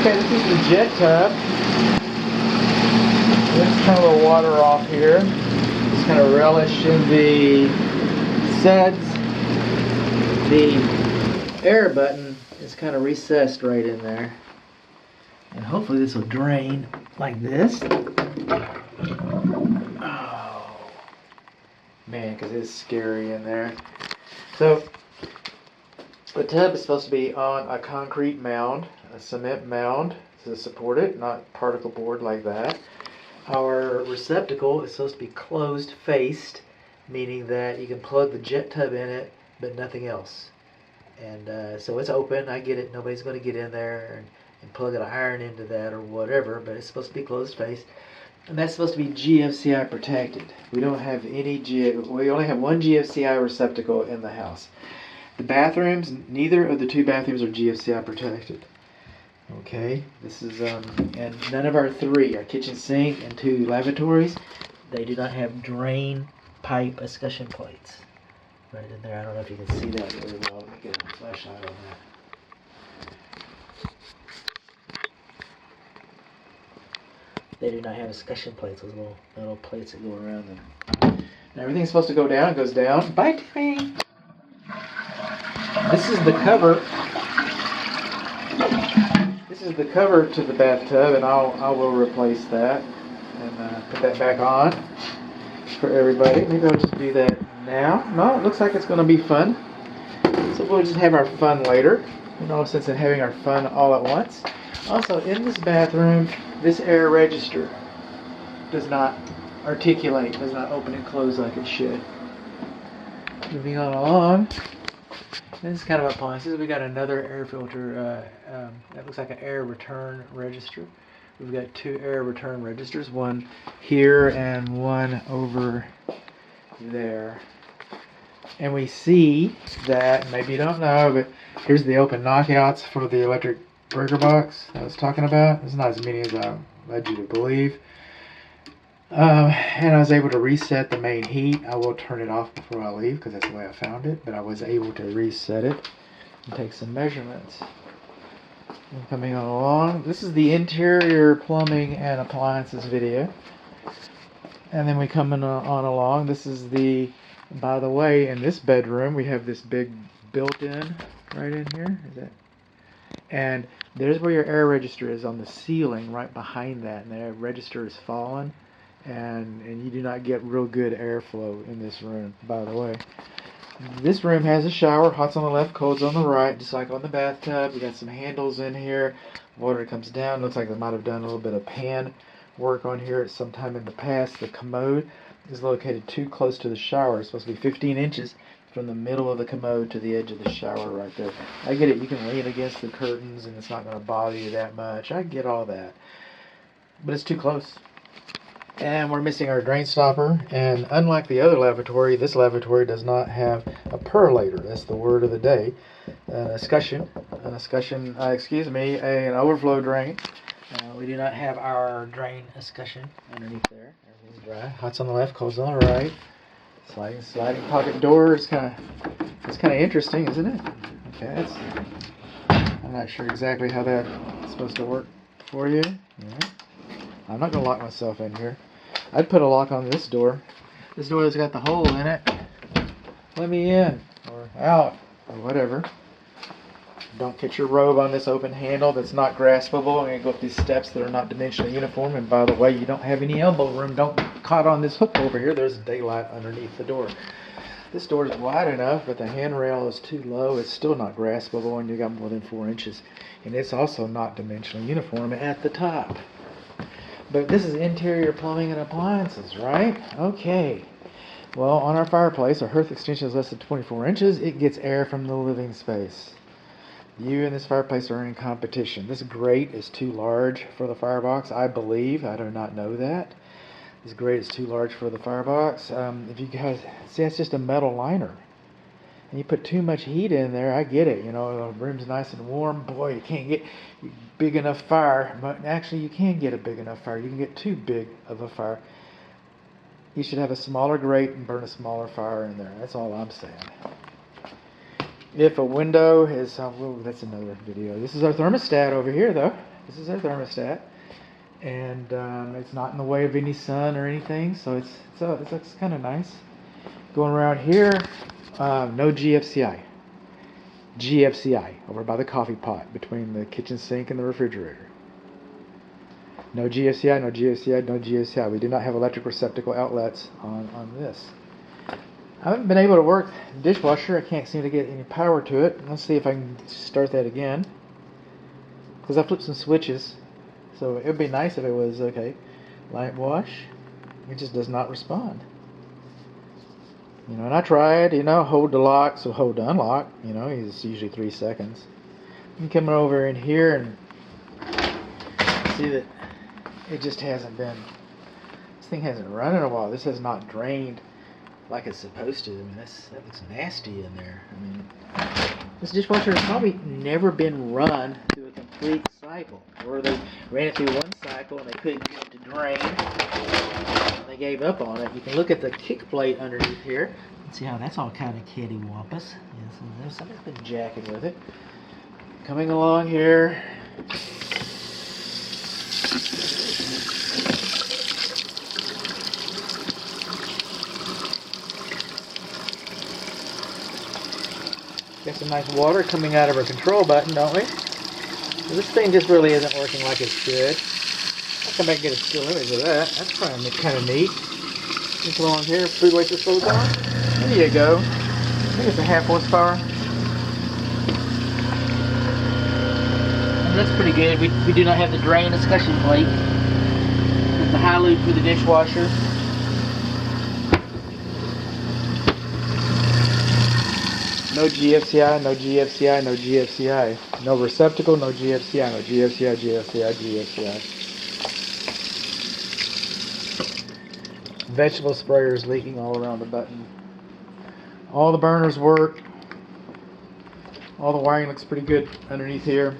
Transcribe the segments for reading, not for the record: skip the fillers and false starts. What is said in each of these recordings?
Okay, this is the jet tub. Let's turn a little water off here. Just kind of relish in the suds. The air button is kind of recessed right in there. And hopefully this will drain like this. Oh, man, because it's scary in there. So, the tub is supposed to be on a concrete mound, a cement mound to support it, not particle board like that. Our receptacle is supposed to be closed faced, meaning that you can plug the jet tub in it, but nothing else. And so it's open, I get it, nobody's going to get in there and plug an iron into that or whatever, but it's supposed to be closed faced. And that's supposed to be GFCI protected. We don't have any we only have one GFCI receptacle in the house. The bathrooms, neither of the two bathrooms are GFCI protected. Okay, this is, and none of our three, our kitchen sink and two lavatories, they do not have drain pipe escutcheon plates. Right in there, I don't know if you can see that very well. Let me get a flashlight on that. They do not have escutcheon plates, those little metal plates that go around them. And everything's supposed to go down, it goes down. Bye, Timmy! This is the cover. This is the cover to the bathtub, and I will replace that and put that back on for everybody. Maybe I'll just do that now. No, it looks like it's going to be fun. So we'll just have our fun later. No sense in having our fun all at once. Also, in this bathroom, this air register does not articulate, does not open and close like it should. Moving on along. This is kind of appliances. We got another air filter that looks like an air return register. We've got two air return registers, one here and one over there. And we see that, maybe you don't know, but here's the open knockouts for the electric breaker box I was talking about. It's not as many as I led you to believe. And I was able to reset the main heat. I will turn it off before I leave because that's the way I found it, but I was able to reset it and take some measurements. And coming on along, this is the interior plumbing and appliances video. And then we come on along, this is the, by the way, in this bedroom we have this big built-in right in here. Is that? And there's where your air register is, on the ceiling right behind that, and the air register is fallen. And you do not get real good airflow in this room, by the way. This room has a shower, hot's on the left, cold's on the right, just like on the bathtub. We got some handles in here. Water comes down. Looks like they might have done a little bit of pan work on here at some time in the past. The commode is located too close to the shower. It's supposed to be 15 inches from the middle of the commode to the edge of the shower right there. I get it. You can lean against the curtains and it's not going to bother you that much. I get all that. But it's too close. And we're missing our drain stopper, and unlike the other lavatory, this lavatory does not have a perlator. That's the word of the day. An escutcheon, an overflow drain. We do not have our drain escutcheon underneath there. Everything's dry. Hot's on the left, cold's on the right. Sliding pocket door. It's kind of interesting, isn't it? Okay, I'm not sure exactly how that's supposed to work for you. Yeah. I'm not going to lock myself in here. I'd put a lock on this door. This door has got the hole in it. Let me in, or out, or whatever. Don't get your robe on this open handle that's not graspable. I'm going to go up these steps that are not dimensionally uniform. And by the way, you don't have any elbow room. Don't get caught on this hook over here. There's daylight underneath the door. This door is wide enough, but the handrail is too low. It's still not graspable, and you got more than 4 inches. And it's also not dimensionally uniform at the top. But this is interior plumbing and appliances, right? Okay. Well, on our fireplace, our hearth extension is less than 24 inches. It gets air from the living space. You and this fireplace are in competition. This grate is too large for the firebox, I believe. I do not know that. This grate is too large for the firebox. If you guys see, it's just a metal liner. And you put too much heat in there, I get it. You know, the room's nice and warm. Boy, you can't get big enough fire. But actually, you can get a big enough fire. You can get too big of a fire. You should have a smaller grate and burn a smaller fire in there. That's all I'm saying. If a window is, that's another video. This is our thermostat over here, though. This is our thermostat, and it's not in the way of any sun or anything, so it looks kind of nice. Going around here, no GFCI. GFCI over by the coffee pot between the kitchen sink and the refrigerator. No GFCI, no GFCI, no GFCI. We do not have electric receptacle outlets on this. I haven't been able to work the dishwasher. I can't seem to get any power to it. Let's see if I can start that again. Because I flipped some switches. So it would be nice if it was, okay, light wash. It just does not respond. You know, and I tried, you know, hold the lock, so hold to unlock. You know, it's usually 3 seconds. I'm coming over in here and see that it just hasn't been, this thing hasn't run in a while. This has not drained like it's supposed to. I mean, that looks nasty in there. I mean, this dishwasher has probably never been run through a complete cycle. Or they ran it through one cycle and they couldn't get it to drain. And they gave up on it. You can look at the kick plate underneath here and see how that's all kind of cattywampus. Yes, and somebody's been jacking with it. Coming along here. Got some nice water coming out of our control button, don't we? Well, this thing just really isn't working like it should. I'll come back and get a still image of that. That's probably kind of neat. Just along here, food waster slows down. There you go. I think it's a 1/2 horsepower. And that's pretty good. We do not have the drain discussion plate. It's the high loop for the dishwasher. No GFCI, no GFCI, no GFCI. No receptacle, no GFCI, no GFCI, GFCI, GFCI. Vegetable sprayer is leaking all around the button. All the burners work. All the wiring looks pretty good underneath here.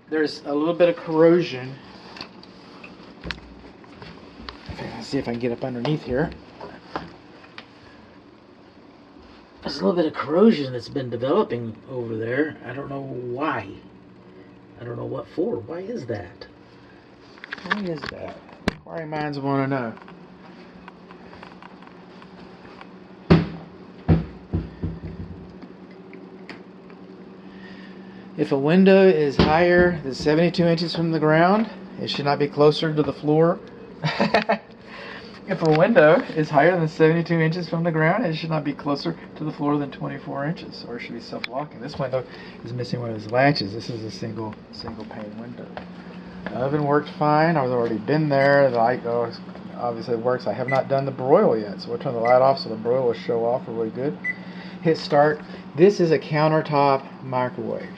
There's a little bit of corrosion. Let's see if I can get up underneath here. There's a little bit of corrosion that's been developing over there. I don't know why. I don't know what for. Why is that? Why is that? Inquiring minds want to know. If a window is higher than 72 inches from the ground, it should not be closer to the floor. If a window is higher than 72 inches from the ground, it should not be closer to the floor than 24 inches, or it should be self-locking. This window is missing one of its latches. This is a single pane window. The oven worked fine. I've already been there. The light obviously works. I have not done the broil yet, so we'll turn the light off so the broil will show off really good. Hit start. This is a countertop microwave.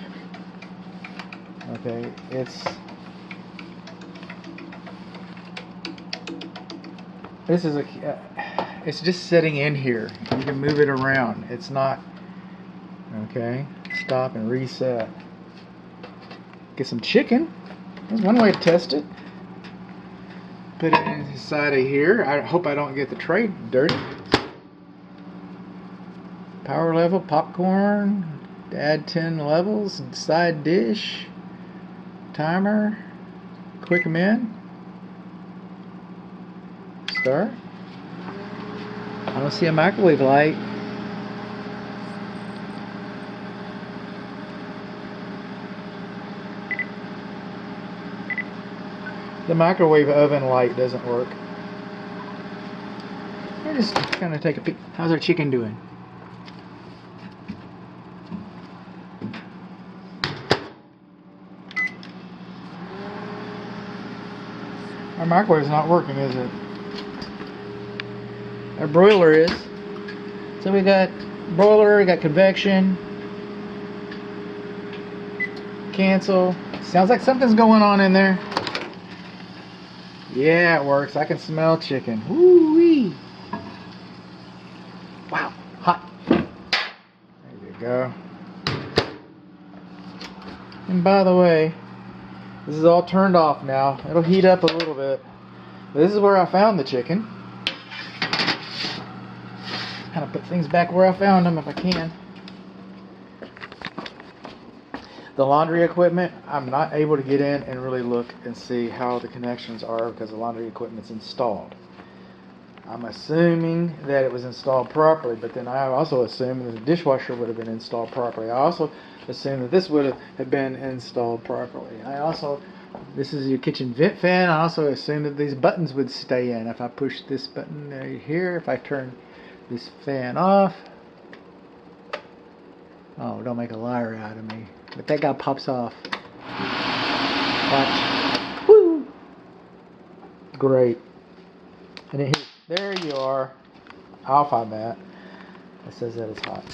Okay, it's just sitting in here. You can move it around. It's not, okay, stop and reset. Get some chicken. That's one way to test it. Put it inside of here. I hope I don't get the tray dirty. Power level, popcorn, add 10 levels, side dish, timer, quick them in. Start. I don't see a microwave light. The microwave oven light doesn't work. I just kind of take a peek. How's our chicken doing? Our microwave's not working, is it? Our broiler is. So we got broiler, we got convection, cancel. Sounds like something's going on in there. Yeah, it works. I can smell chicken. Woo-wee. Wow, hot. There you go. And by the way, this is all turned off now. It'll heat up a little bit. This is where I found the chicken. Kind of put things back where I found them if I can. The laundry equipment, I'm not able to get in and really look and see how the connections are because the laundry equipment's installed. I'm assuming that it was installed properly, but then I also assume that the dishwasher would have been installed properly. I also assume that this would have been installed properly. This is your kitchen vent fan. I also assume that these buttons would stay in. If I push this button right here, if I turn this fan off, oh, don't make a liar out of me. But that guy pops off. Watch. Woo! Great. And then here, there you are. Off on that. It says that it's hot.